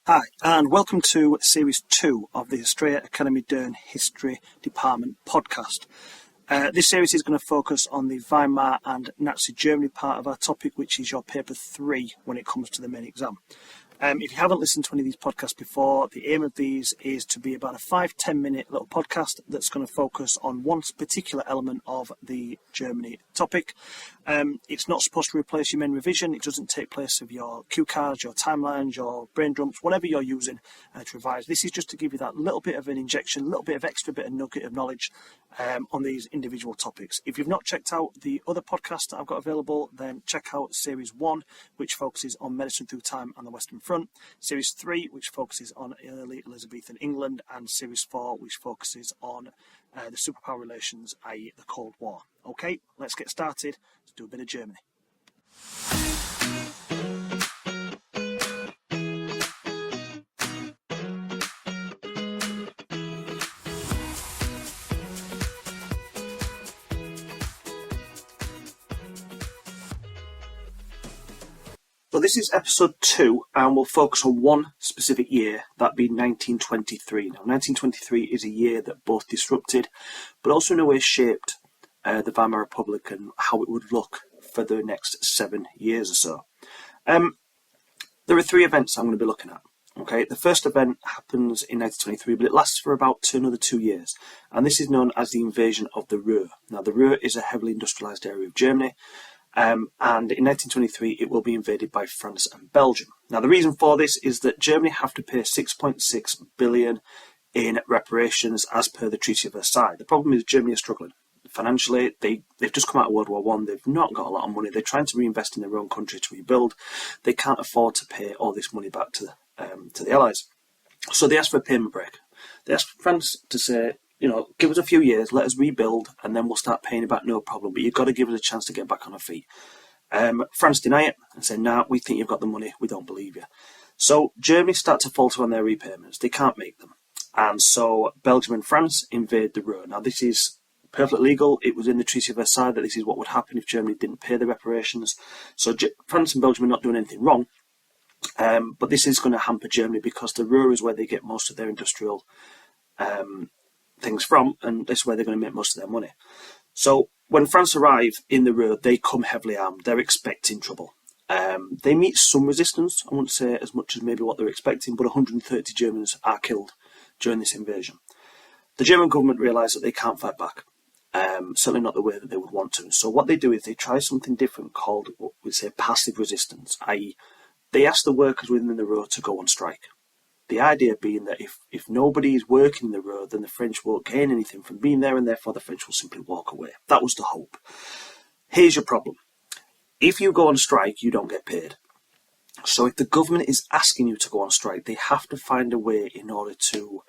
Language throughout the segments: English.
Hi, and welcome to Series 2 of the Australia Academy Dern History Department podcast. This series is going to focus on the Weimar and Nazi Germany part of our topic, which is your paper 3 when it comes to the main exam. If you haven't listened to any of these podcasts before, the aim of these is to be about a 5-10 minute little podcast that's going to focus on one particular element of the Germany topic. It's not supposed to replace your main revision. It doesn't take place of your cue cards, your timelines, your brain dumps, whatever you're using to revise. This is just to give you that little bit of an injection, a little bit of extra bit of nugget of knowledge on these individual topics. If you've not checked out the other podcasts that I've got available, then check out Series 1, which focuses on medicine through time and the Western Front, Series 3, which focuses on early Elizabethan England, and Series 4, which focuses on the superpower relations, i.e. the Cold War. Okay, let's get started. Let's do a bit of Germany. So this is episode 2, and we'll focus on one specific year, that being 1923. Now, 1923 is a year that both disrupted, but also in a way shaped the Weimar Republic and how it would look for the next 7 years or so. There are 3 events I'm going to be looking at. Okay, the first event happens in 1923, but it lasts for about another 2 years, and this is known as the invasion of the Ruhr. Now, the Ruhr is a heavily industrialised area of Germany. And in 1923, it will be invaded by France and Belgium. Now, the reason for this is that Germany have to pay 6.6 billion in reparations as per the Treaty of Versailles. The problem is Germany is struggling financially. They've just come out of World War One. They've not got a lot of money. They're trying to reinvest in their own country to rebuild. They can't afford to pay all this money back to the Allies. So they asked for a payment break. They asked France to say, give us a few years, let us rebuild, and then we'll start paying it back, no problem. But you've got to give us a chance to get back on our feet. France deny it and say, nah, we think you've got the money, we don't believe you. So Germany start to falter on their repayments. They can't make them. And so Belgium and France invade the Ruhr. Now, this is perfectly legal. It was in the Treaty of Versailles that this is what would happen if Germany didn't pay the reparations. So France and Belgium are not doing anything wrong. But this is going to hamper Germany because the Ruhr is where they get most of their industrial things from, and this is where they're going to make most of their money. So when France arrive in the Ruhr, they come heavily armed. They're expecting trouble. They meet some resistance. I won't say as much as maybe what they're expecting, but 130 Germans are killed during this invasion. The German government realise that they can't fight back, certainly not the way that they would want to. So what they do is they try something different called what we say passive resistance, i.e. they ask the workers within the Ruhr to go on strike. The idea being that if nobody is working the Ruhr, then the French won't gain anything from being there, and therefore the French will simply walk away. That was the hope. Here's your problem. If you go on strike, you don't get paid. So if the government is asking you to go on strike, they have to find a way in order to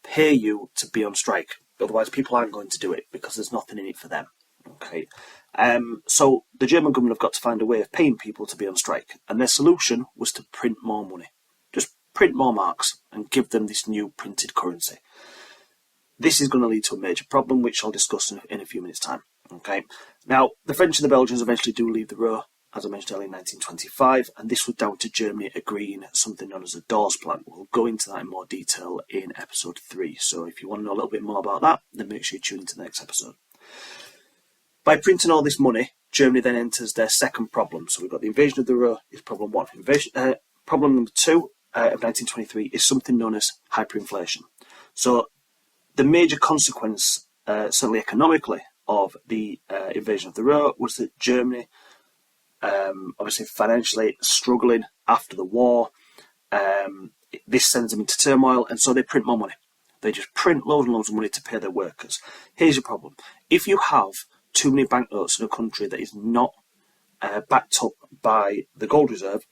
pay you to be on strike. Otherwise, people aren't going to do it because there's nothing in it for them. Okay. So the German government have got to find a way of paying people to be on strike, and their solution was to print more money. Print more marks and give them this new printed currency. This is going to lead to a major problem, which I'll discuss in a few minutes' time. Okay. Now, the French and the Belgians eventually do leave the Ruhr, as I mentioned earlier, in 1925, and this was down to Germany agreeing something known as a Dawes Plan. We'll go into that in more detail in episode 3. So if you want to know a little bit more about that, then make sure you tune into the next episode. By printing all this money, Germany then enters their second problem. So we've got the invasion of the Ruhr is problem 1. Problem number 2 of 1923 is something known as hyperinflation. So the major consequence, certainly economically, of the invasion of the Ruhr was that Germany, obviously financially struggling after the war, this sends them into turmoil, and so they print more money. They just print loads and loads of money to pay their workers. Here's your problem. If you have too many banknotes in a country that is not backed up by the gold reserve,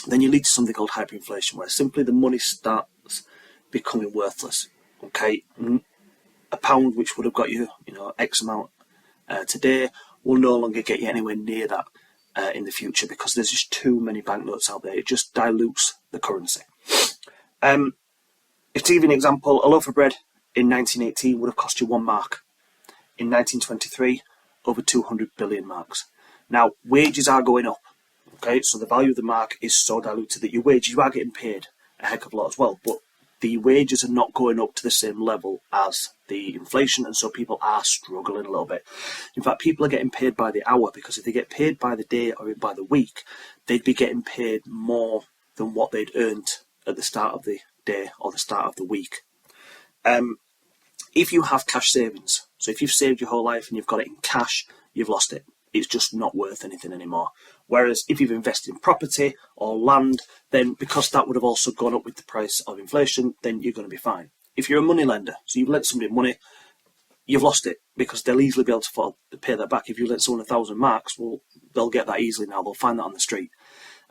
then you lead to something called hyperinflation, where simply the money starts becoming worthless. Okay, a pound which would have got you, X amount today will no longer get you anywhere near that in the future because there's just too many banknotes out there. It just dilutes the currency. To give you an example, a loaf of bread in 1918 would have cost you 1 mark. In 1923, over 200 billion marks. Now, wages are going up. Okay, so the value of the mark is so diluted that your wages, you are getting paid, a heck of a lot as well. But the wages are not going up to the same level as the inflation, and so people are struggling a little bit. In fact, people are getting paid by the hour, because if they get paid by the day or by the week, they'd be getting paid more than what they'd earned at the start of the day or the start of the week. If you have cash savings, so if you've saved your whole life and you've got it in cash, you've lost it. It's just not worth anything anymore. Whereas if you've invested in property or land, then because that would have also gone up with the price of inflation, then you're going to be fine. If you're a money lender, so you've lent somebody money, you've lost it, because they'll easily be able to pay that back. If you lent someone 1,000 marks, well, they'll get that easily now. They'll find that on the street.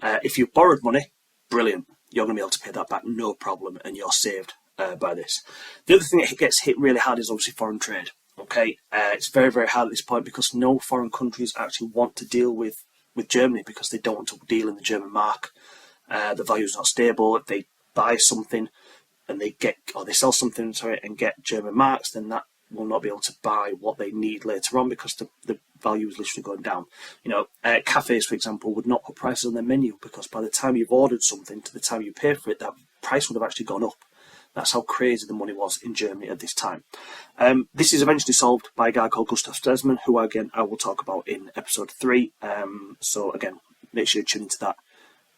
If you've borrowed money, brilliant. You're going to be able to pay that back, no problem, and you're saved by this. The other thing that gets hit really hard is obviously foreign trade. Okay, it's very, very hard at this point, because no foreign countries actually want to deal with Germany, because they don't want to deal in the German mark. The value is not stable. If they buy something and they sell something, and get German marks, then that will not be able to buy what they need later on, because the value is literally going down. Cafes, for example, would not put prices on their menu, because by the time you've ordered something to the time you pay for it, that price would have actually gone up. That's how crazy the money was in Germany at this time. This is eventually solved by a guy called Gustav Stresemann, who again I will talk about in episode 3. So again, make sure you tune into that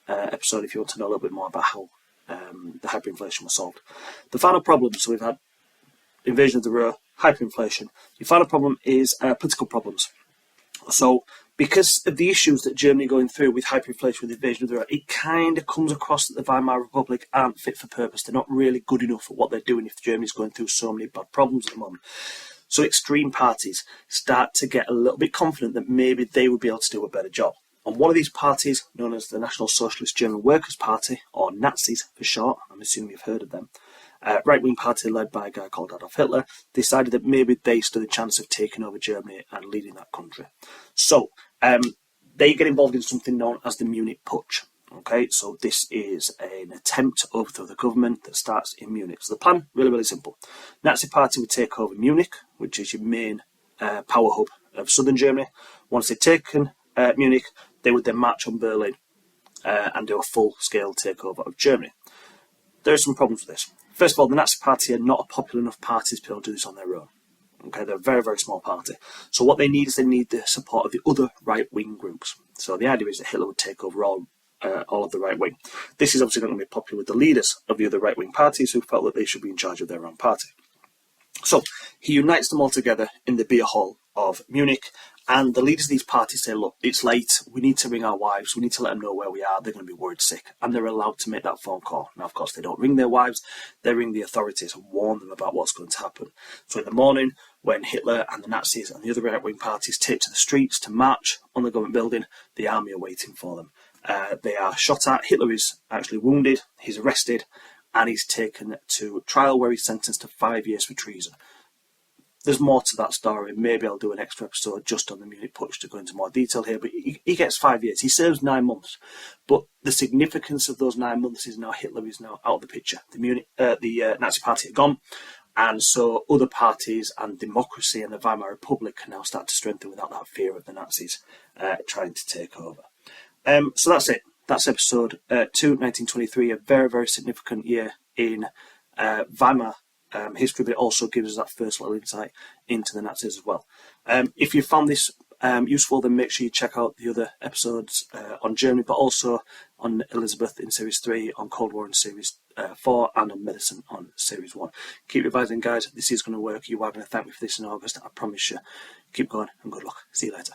episode if you want to know a little bit more about how the hyperinflation was solved. The final problem, so we've had invasion of the Ruhr, hyperinflation. The final problem is political problems. So because of the issues that Germany are going through with hyperinflation, with the invasion of the Ruhr, it kind of comes across that the Weimar Republic aren't fit for purpose. They're not really good enough at what they're doing if Germany's going through so many bad problems at the moment. So extreme parties start to get a little bit confident that maybe they would be able to do a better job. And one of these parties, known as the National Socialist German Workers' Party, or Nazis for short, I'm assuming you've heard of them, right-wing party led by a guy called Adolf Hitler, decided that maybe they stood a chance of taking over Germany and leading that country. So they get involved in something known as the Munich Putsch. Okay, so this is an attempt to overthrow the government that starts in Munich. So the plan, really, really simple. Nazi party would take over Munich, which is your main power hub of southern Germany. Once they'd taken Munich, they would then march on Berlin and do a full-scale takeover of Germany. There are some problems with this. First of all, the Nazi party are not a popular enough party to be able to do this on their own. Okay, they're a very, very small party. So what they need is they need the support of the other right-wing groups. So the idea is that Hitler would take over all of the right wing. This is obviously not going to be popular with the leaders of the other right-wing parties, who felt that they should be in charge of their own party. So he unites them all together in the beer hall of Munich, and the leaders of these parties say, look, it's late, we need to ring our wives, we need to let them know where we are, they're going to be worried sick, and they're allowed to make that phone call. Now, of course, they don't ring their wives, they ring the authorities and warn them about what's going to happen. So in the morning, when Hitler and the Nazis and the other right-wing parties take to the streets to march on the government building, the army are waiting for them. They are shot at. Hitler is actually wounded, he's arrested, and he's taken to trial where he's sentenced to 5 years for treason. There's more to that story. Maybe I'll do an extra episode just on the Munich Putsch to go into more detail here, but he gets 5 years. He serves 9 months. But the significance of those 9 months is now Hitler is now out of the picture. The Nazi party are gone, and so other parties and democracy and the Weimar Republic can now start to strengthen without that fear of the Nazis trying to take over. So that's it. That's episode 2, 1923, a very, very significant year in Weimar history, but it also gives us that first little insight into the Nazis as well. If you found this useful, then make sure you check out the other episodes on Germany, but also on Elizabeth in Series 3, on Cold War in Series 4, and on Medicine on Series 1. Keep revising, guys. This is going to work. You are going to thank me for this in August. I promise you. Keep going, and good luck. See you later.